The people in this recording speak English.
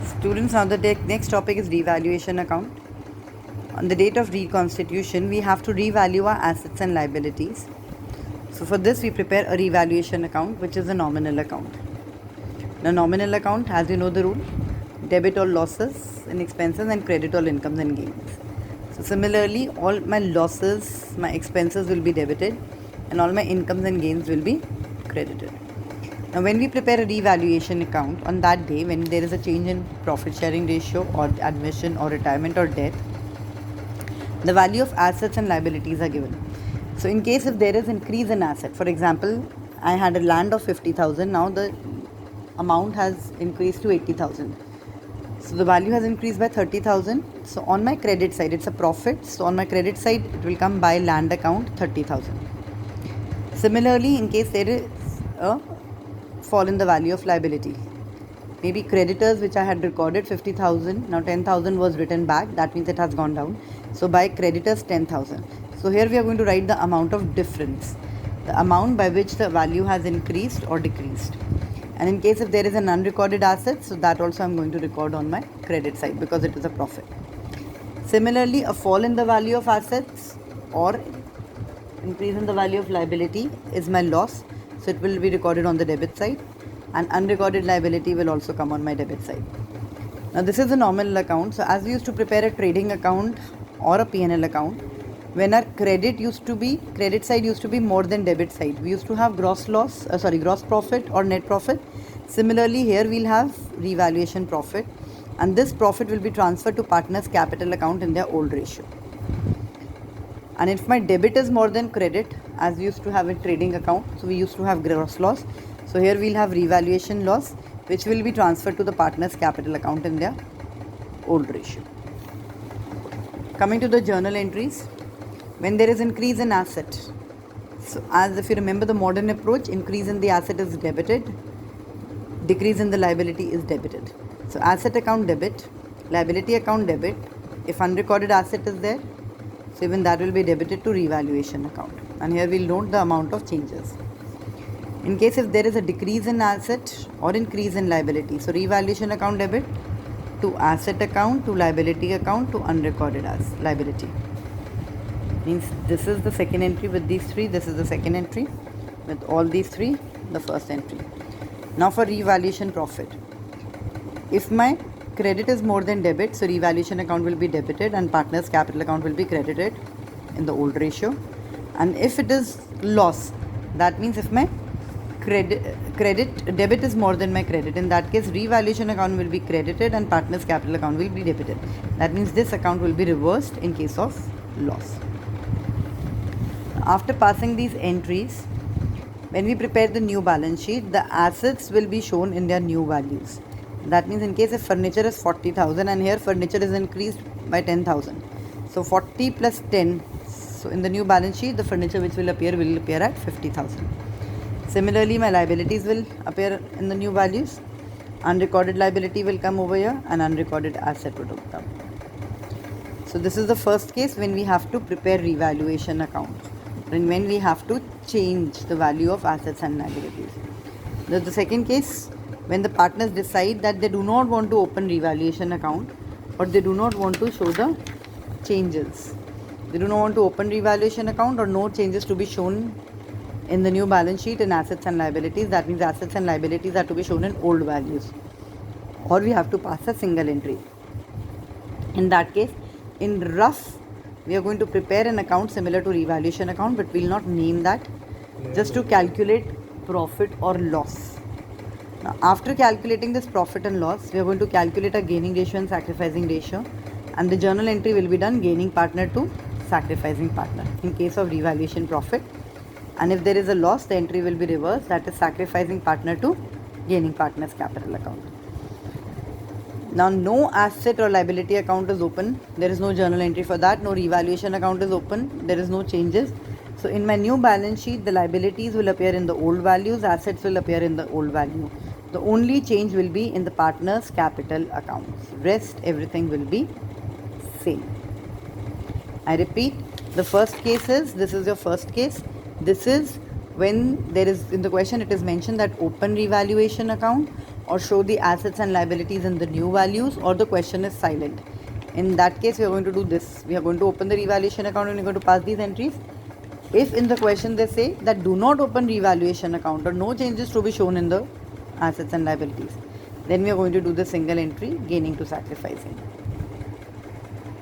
Students, now the next topic is revaluation account. On the date of reconstitution, we have to revalue our assets and liabilities. So for this, we prepare a revaluation account, which is a nominal account. Now, nominal account, as you know the rule, debit all losses and expenses and credit all incomes and gains. So similarly, all my losses, my expenses will be debited and all my incomes and gains will be credited. Now, when we prepare a revaluation account, on that day, when there is a change in profit sharing ratio or admission or retirement or death, the value of assets and liabilities are given. So, in case if there is increase in asset, for example, I had a land of 50,000, now the amount has increased to 80,000. So, the value has increased by 30,000. So, on my credit side, it's a profit. So, on my credit side, it will come by land account 30,000. Similarly, in case there is a fall in the value of liability, maybe creditors which I had recorded 50,000, now 10,000 was written back, that means it has gone down. So by creditors 10,000. So here we are going to write the amount of difference, the amount by which the value has increased or decreased. And in case if there is an unrecorded asset, so that also I am going to record on my credit side because it is a profit. Similarly, a fall in the value of assets or increase in the value of liability is my loss. So it will be recorded on the debit side, and unrecorded liability will also come on my debit side. Now this is a nominal account. So as we used to prepare a trading account or a P&L account, when our credit side used to be more than debit side, we used to have gross profit or net profit. Similarly, here we'll have revaluation profit, and this profit will be transferred to partners' capital account in their old ratio. And if my debit is more than credit, as we used to have a trading account, so we used to have gross loss. So here we'll have revaluation loss, which will be transferred to the partners' capital account in their old ratio. Coming to the journal entries, when there is increase in asset, so as if you remember the modern approach, increase in the asset is debited, decrease in the liability is debited. So asset account debit, liability account debit. If unrecorded asset is there, so even that will be debited to revaluation account. And here we'll note the amount of changes. In case if there is a decrease in asset or increase in liability, so revaluation account debit to asset account to liability account to unrecorded as liability. Means this is the second entry with these three, this is the second entry with all these three, the first entry. Now for revaluation profit. If my credit is more than debit, so revaluation account will be debited and partners capital account will be credited in the old ratio. And if it is loss, that means if my debit is more than my credit, in that case revaluation account will be credited and partners capital account will be debited. That means this account will be reversed in case of loss. After passing these entries, when we prepare the new balance sheet, the assets will be shown in their new values. That means in case if furniture is 40,000 and here furniture is increased by 10,000. So 40 plus 10. So in the new balance sheet, the furniture which will appear at 50,000. Similarly, my liabilities will appear in the new values. Unrecorded liability will come over here and unrecorded asset would come. So this is the first case when we have to prepare revaluation account. And when we have to change the value of assets and liabilities. The second case, when the partners decide that they do not want to open revaluation account or they do not want to show the changes. They do not want to open revaluation account or no changes to be shown in the new balance sheet in assets and liabilities. That means assets and liabilities are to be shown in old values. Or we have to pass a single entry. In that case, in rough, we are going to prepare an account similar to revaluation account, but we will not name that, just to calculate profit or loss. Now, after calculating this profit and loss, we are going to calculate a gaining ratio and sacrificing ratio, and the journal entry will be done gaining partner to sacrificing partner in case of revaluation profit. And if there is a loss, the entry will be reversed, that is sacrificing partner to gaining partner's capital account. Now no asset or liability account is open, there is no journal entry for that, no revaluation account is open, there is no changes. So in my new balance sheet, the liabilities will appear in the old values, assets will appear in the old value. The only change will be in the partner's capital accounts. Rest everything will be same. I repeat, the first case is, this is your first case. This is when there is, in the question it is mentioned that open revaluation account or show the assets and liabilities in the new values, or the question is silent. In that case, we are going to do this. We are going to open the revaluation account and we are going to pass these entries. If in the question they say that do not open revaluation account or no changes to be shown in the assets and liabilities, then we are going to do the single entry gaining to sacrificing.